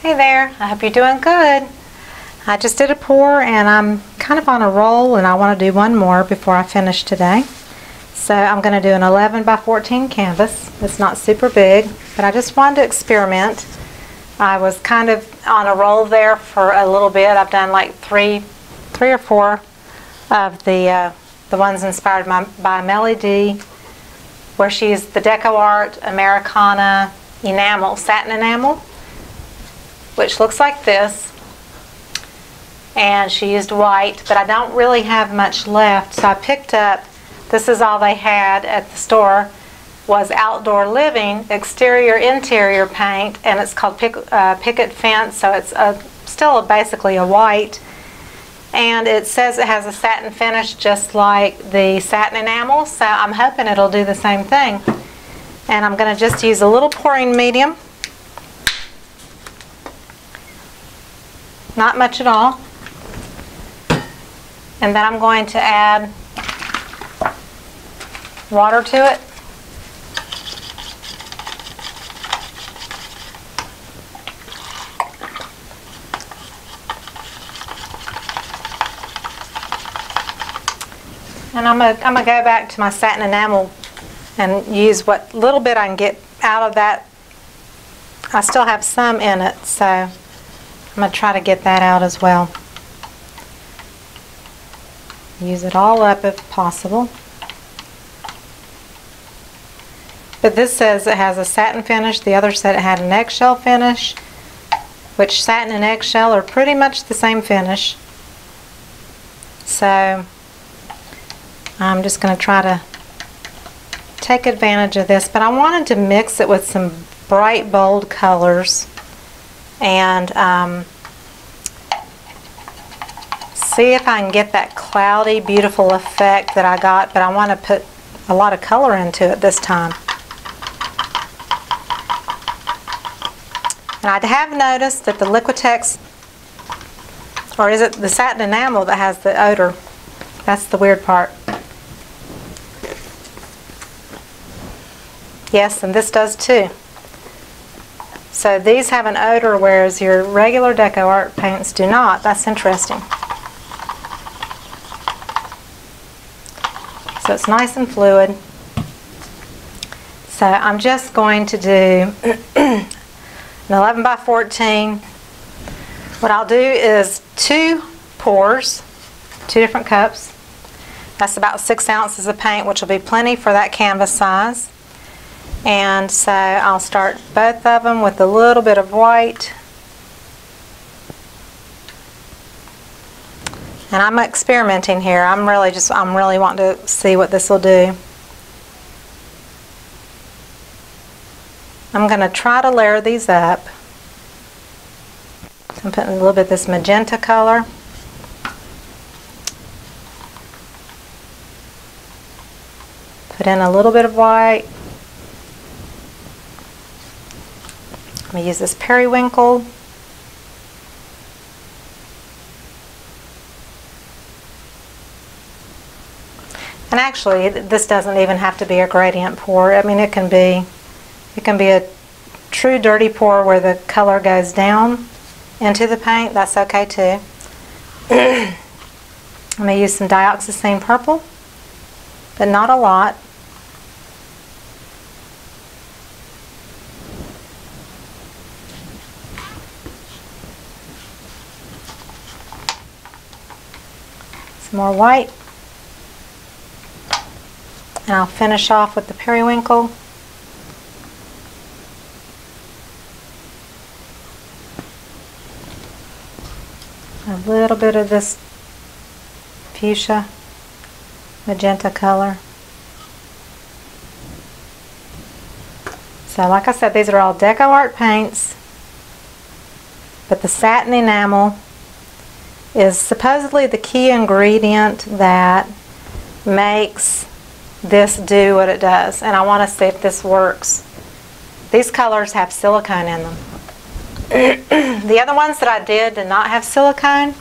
Hey there, I hope you're doing good. I just did a pour and I'm kind of on a roll and I want to do one more before I finish today. So I'm going to do an 11 by 14 canvas. It's not super big, but I just wanted to experiment. I was kind of on a roll there for a little bit. I've done like three or four of the ones inspired by MelyD, where she used the DecoArt Americana enamel, satin enamel, which looks like this, and she used white, but I don't really have much left, so I picked up, this is all they had at the store, was Outdoor Living exterior interior paint, and it's called Picket fence, so it's still basically a white, and it says it has a satin finish just like the satin enamel, so I'm hoping it'll do the same thing. And I'm going to just use a little pouring medium. Not much at all. And then I'm going to add water to it. And I'm gonna go back to my satin enamel and use what little bit I can get out of that. I still have some in it, so I'm going to try to get that out as well. Use it all up if possible. But this says it has a satin finish. The other said it had an eggshell finish, which satin and eggshell are pretty much the same finish. So I'm just going to try to take advantage of this, but I wanted to mix it with some bright, bold colors and see if I can get that cloudy, beautiful effect that I got, but I want to put a lot of color into it this time. And I have noticed that the Liquitex, or is it the satin enamel that has the odor? That's the weird part. Yes, and this does too. So these have an odor, whereas your regular DecoArt paints do not. That's interesting. So it's nice and fluid. So I'm just going to do an 11 by 14. What I'll do is 2 pours, 2 different cups. That's about 6 ounces of paint, which will be plenty for that canvas size. And so I'll start both of them with a little bit of white. And I'm experimenting here. I'm really wanting to see what this will do. I'm going to try to layer these up. I'm putting a little bit of this magenta color. Put in a little bit of white. I'm going to use this periwinkle. And actually, this doesn't even have to be a gradient pour. I mean, it can be a true dirty pour where the color goes down into the paint. That's okay too. I'm going to use some dioxazine purple, but not a lot. More white, and I'll finish off with the periwinkle. A little bit of this fuchsia magenta color. So like I said, these are all DecoArt paints, but the satin enamel is supposedly the key ingredient that makes this do what it does, and I want to see if this works. These colors have silicone in them. The other ones that I did not have silicone.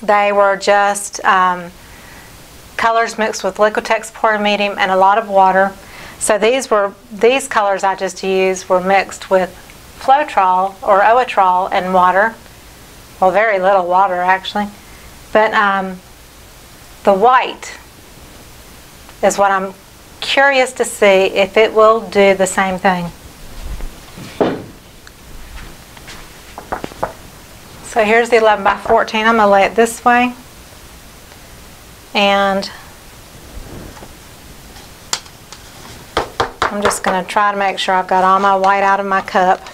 They were just colors mixed with Liquitex Pouring Medium and a lot of water. So these colors I just used were mixed with Floetrol or Oatrol and water. Well, very little water actually. But the white is what I'm curious to see if it will do the same thing. So here's the 11 by 14. I'm going to lay it this way. And I'm just going to try to make sure I've got all my white out of my cup.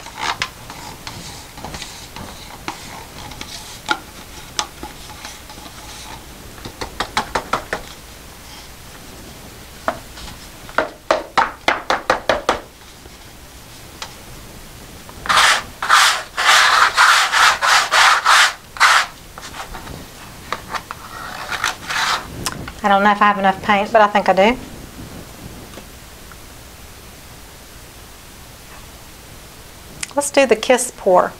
I don't know if I have enough paint, but I think I do. Let's do the kiss pour.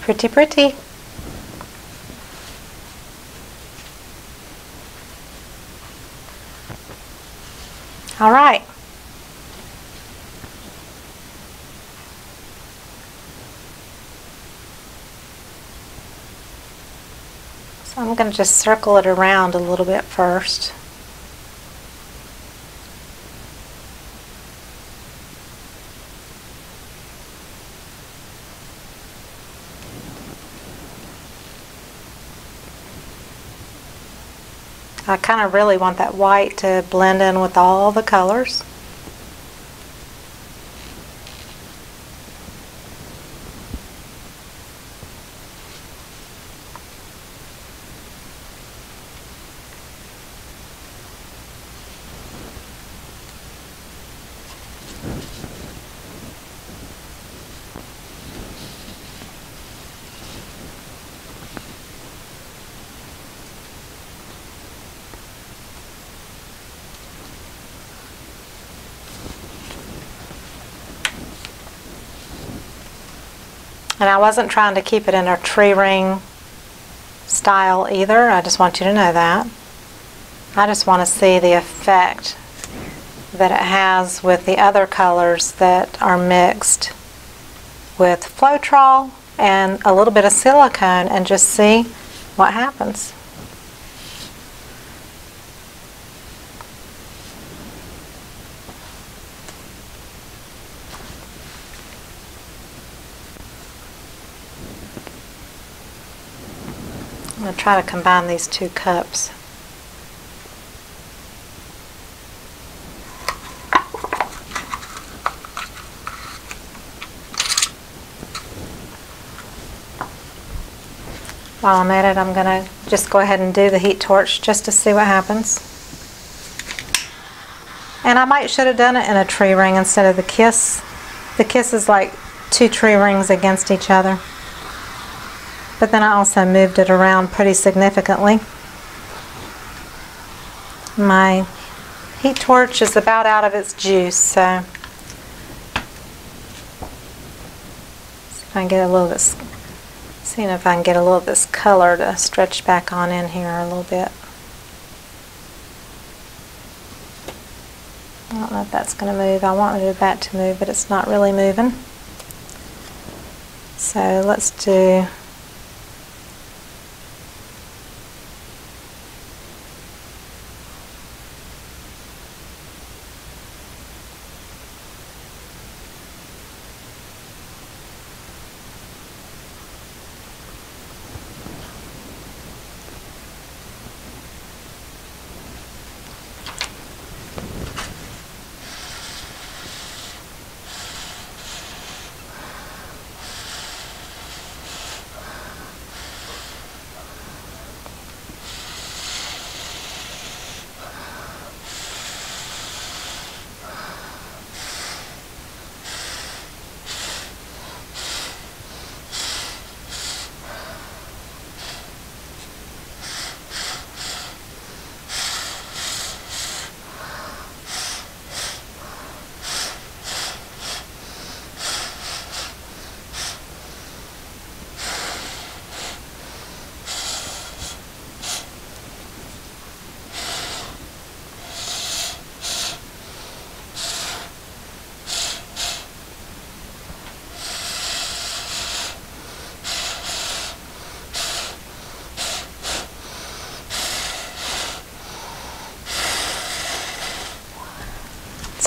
Pretty, pretty. All right. So I'm going to just circle it around a little bit first. I kind of really want that white to blend in with all the colors. And I wasn't trying to keep it in a tree ring style either. I just want you to know that. I just want to see the effect that it has with the other colors that are mixed with Floetrol and a little bit of silicone, and just see what happens. I'm going to try to combine these two cups. While I'm at it, I'm going to just go ahead and do the heat torch just to see what happens. And I should have done it in a tree ring instead of the kiss. The kiss is like two tree rings against each other. But then I also moved it around pretty significantly. My heat torch is about out of its juice, so if I can get a little bit, seeing if I can get a little of this color to stretch back on in here a little bit. I don't know if that's going to move. I wanted that to move, but it's not really moving. So let's do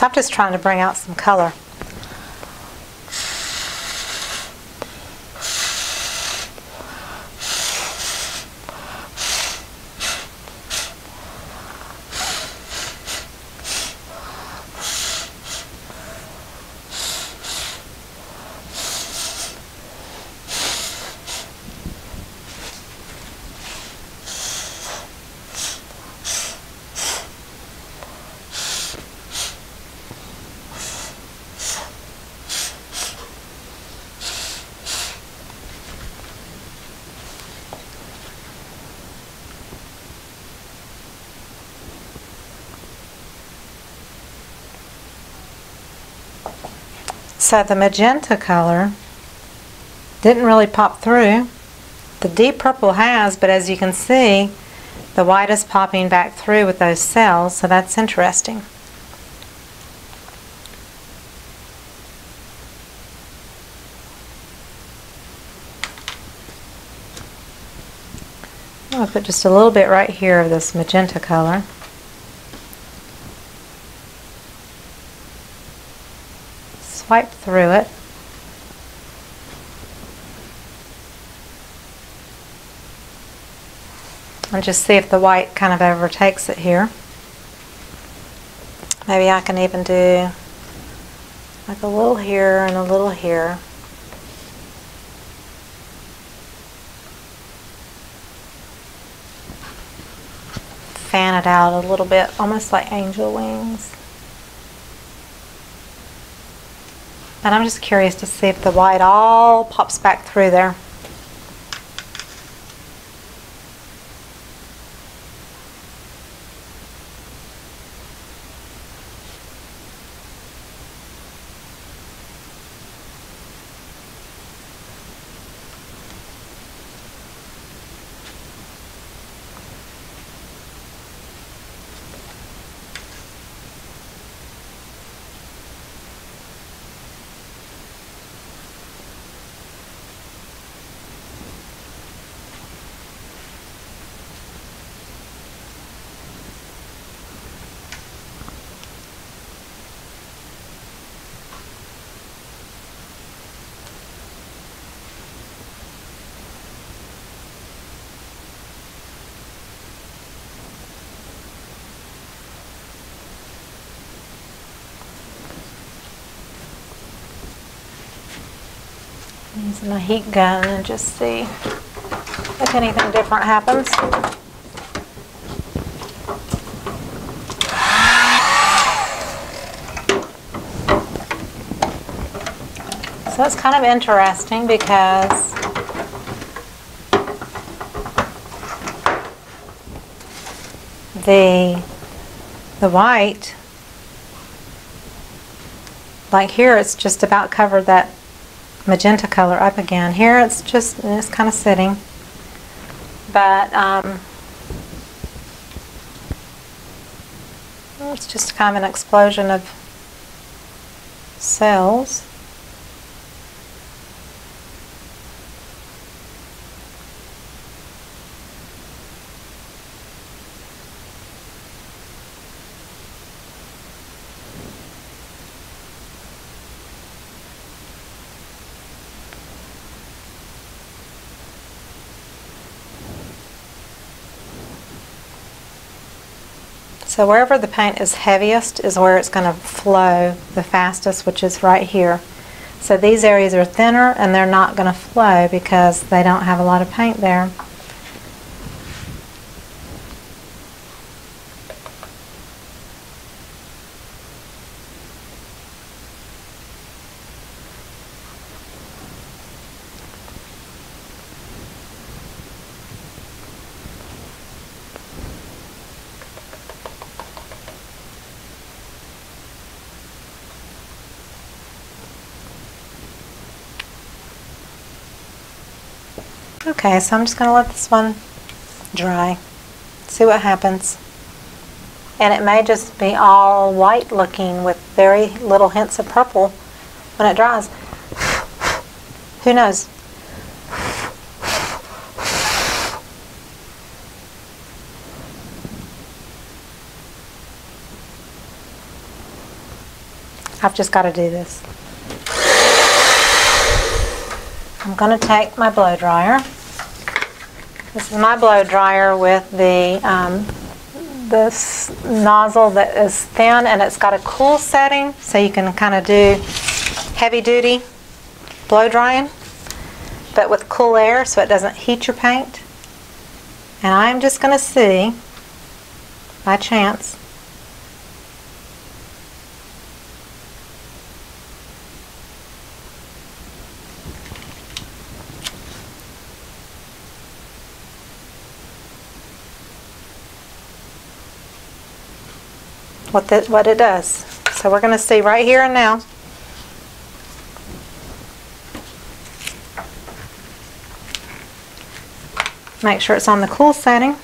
I'm just trying to bring out some color. So the magenta color didn't really pop through. The deep purple has, but as you can see, the white is popping back through with those cells, so that's interesting. I'll put just a little bit right here of this magenta color. Swipe through it. And just see if the white kind of overtakes it here. Maybe I can even do like a little here and a little here. Fan it out a little bit, almost like angel wings. And I'm just curious to see if the white all pops back through there. Using my heat gun and just see if anything different happens. So it's kind of interesting because the white, like here, it's just about covered that magenta color up again. Here it's kind of sitting, but it's just kind of an explosion of cells. So wherever the paint is heaviest is where it's going to flow the fastest, which is right here. So these areas are thinner and they're not going to flow because they don't have a lot of paint there. Okay, so I'm just going to let this one dry, see what happens. And it may just be all white looking with very little hints of purple when it dries. Who knows? I've just got to do this. I'm going to take my blow dryer. This is my blow dryer with the this nozzle that is thin, and it's got a cool setting, so you can kind of do heavy duty blow drying, but with cool air so it doesn't heat your paint. And I'm just going to see, by chance, what it does. So we're going to see right here and now. Make sure it's on the cool setting.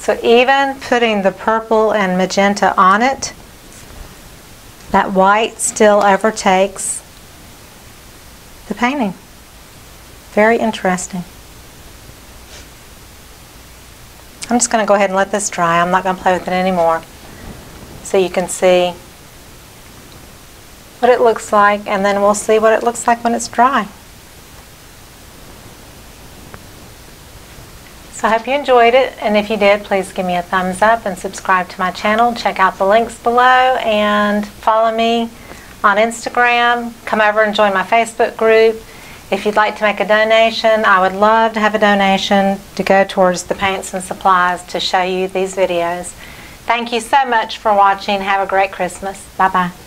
So even putting the purple and magenta on it, that white still overtakes the painting. Very interesting. I'm just going to go ahead and let this dry. I'm not going to play with it anymore. So you can see what it looks like, and then we'll see what it looks like when it's dry. So I hope you enjoyed it, and if you did, please give me a thumbs up and subscribe to my channel. Check out the links below and follow me on Instagram. Come over and join my Facebook group. If you'd like to make a donation, I would love to have a donation to go towards the paints and supplies to show you these videos. Thank you so much for watching. Have a great Christmas. Bye-bye.